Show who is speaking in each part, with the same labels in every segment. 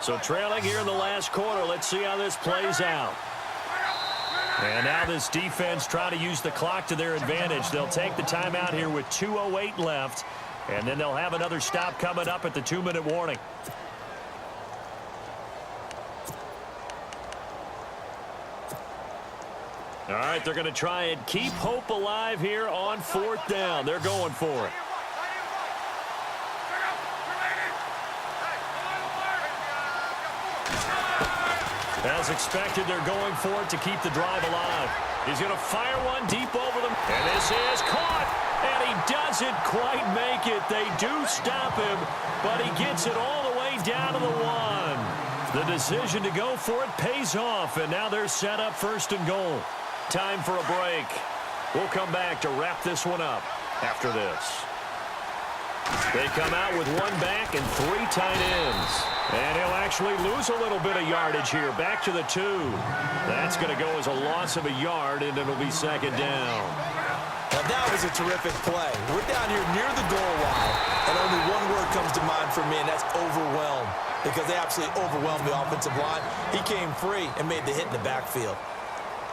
Speaker 1: So trailing here in the last quarter. Let's see how this plays out. And now this defense trying to use the clock to their advantage. They'll take the timeout here with 2:08 left. And then they'll have another stop coming up at the 2-minute warning. All right, they're going to try and keep hope alive here on 4th down. They're going for it. As expected, they're going for it to keep the drive alive. He's going to fire one deep over them. And this is caught. And he doesn't quite make it. They do stop him, but he gets it all the way down to the 1. The decision to go for it pays off, and now they're set up 1st and goal. Time for a break. We'll come back to wrap this one up after this. They come out with 1 back and 3 tight ends. And he'll actually lose a little bit of yardage here. Back to the 2. That's going to go as a loss of a yard, and it'll be 2nd down.
Speaker 2: Now that was a terrific play. We're down here near the goal line, and only one word comes to mind for me, and that's overwhelmed, because they absolutely overwhelmed the offensive line. He came free and made the hit in the backfield.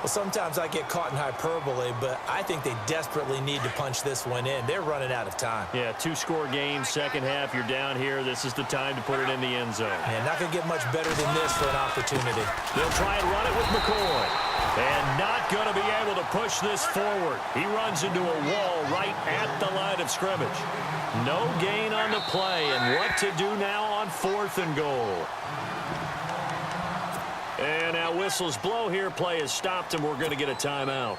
Speaker 2: Well, sometimes I get caught in hyperbole, but I think they desperately need to punch this one in. They're running out of time. Yeah, 2-score game, second half, you're down here. This is the time to put it in the end zone. Man, not going to get much better than this for an opportunity.
Speaker 1: They'll try and run it with McCoy. And not going to be able to push this forward. He runs into a wall right at the line of scrimmage. No gain on the play, and what to do now on 4th and goal. And now whistles blow here. Play is stopped, and we're going to get a timeout.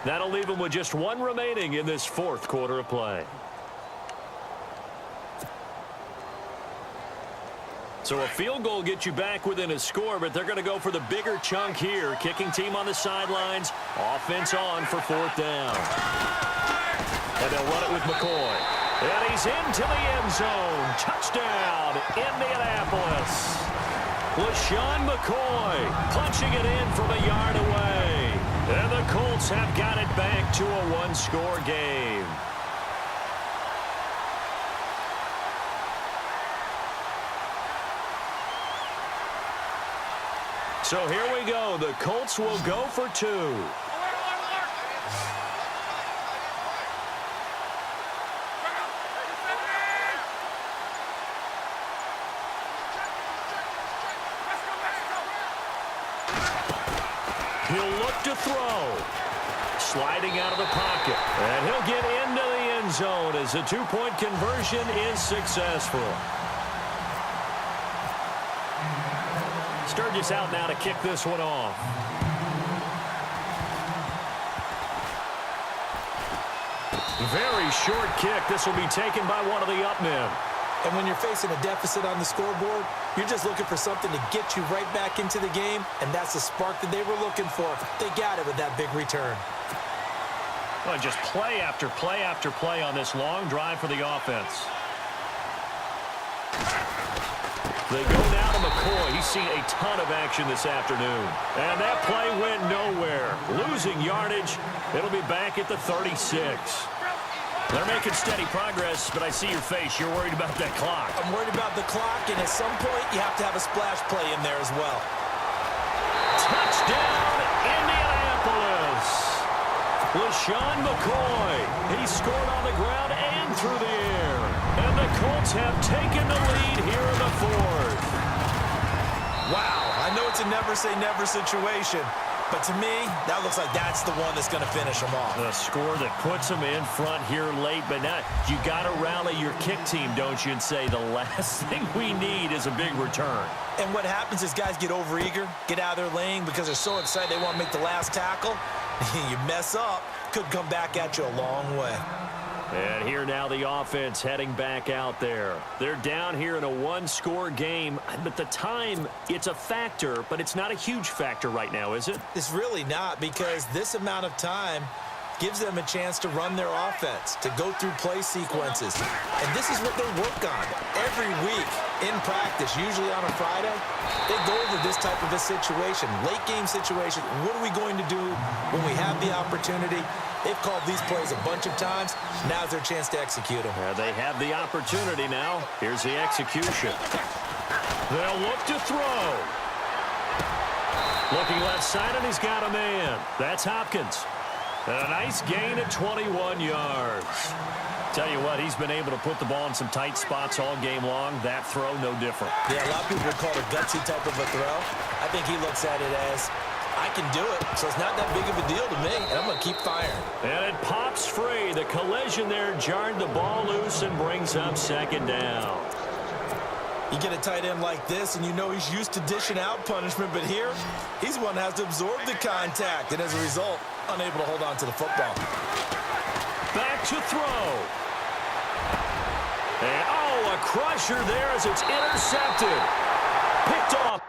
Speaker 1: That'll leave them with just 1 remaining in this 4th quarter of play. So a field goal gets you back within a score, but they're going to go for the bigger chunk here. Kicking team on the sidelines. Offense on for 4th down. And they'll run it with McCoy. And he's into the end zone. Touchdown, Indianapolis. LaShawn McCoy punching it in from a yard away. And the Colts have got it back to a 1-score game. So here we go. The Colts will go for 2. He'll look to throw. Sliding out of the pocket. And he'll get into the end zone as the 2-point conversion is successful. Sturgis out now to kick this one off. Very short kick. This will be taken by one of the up men.
Speaker 2: And when you're facing a deficit on the scoreboard, you're just looking for something to get you right back into the game, and that's the spark that they were looking for. They got it with that big return.
Speaker 1: Well, just play after play after play on this long drive for the offense. They go now to McCoy. He's seen a ton of action this afternoon. And that play went nowhere. Losing yardage. It'll be back at the 36. They're making steady progress, but I see your face. You're worried about that clock.
Speaker 2: I'm worried about the clock, and at some point, you have to have a splash play in there as well.
Speaker 1: Touchdown, Indianapolis. LaShawn McCoy. He scored on the ground and through the air. And the Colts have taken the lead here in the 4th.
Speaker 2: Wow, I know it's a never-say-never situation, but to me, that looks like that's the one that's going to finish them off.
Speaker 1: A score that puts them in front here late, but now you got to rally your kick team, don't you, and say the last thing we need is a big return.
Speaker 2: And what happens is guys get overeager, get out of their lane because they're so excited they want to make the last tackle. You mess up, could come back at you a long way.
Speaker 1: And here now the offense heading back out there. They're down here in a 1-score game, but the time, it's a factor, but it's not a huge factor right now, is it?
Speaker 2: It's really not, because this amount of time gives them a chance to run their offense, to go through play sequences. And this is what they work on every week in practice, usually on a Friday. They go over this type of a situation, late game situation. What are we going to do when we have the opportunity? They've called these plays a bunch of times. Now's their chance to execute them.
Speaker 1: They have the opportunity now. Here's the execution. They'll look to throw. Looking left side, and he's got a man. That's Hopkins. And a nice gain at 21 yards. Tell you what, he's been able to put the ball in some tight spots all game long. That throw, no different.
Speaker 2: Yeah, a lot of people would call it a gutsy type of a throw. I think he looks at it as, I can do it, so it's not that big of a deal to me, and I'm going to keep firing.
Speaker 1: And it pops free. The collision there jarred the ball loose and brings up second down.
Speaker 2: You get a tight end like this, and you know he's used to dishing out punishment, but here, he's one that has to absorb the contact, and as a result, unable to hold on to the football.
Speaker 1: Back to throw. And, oh, a crusher there as it's intercepted. Picked off.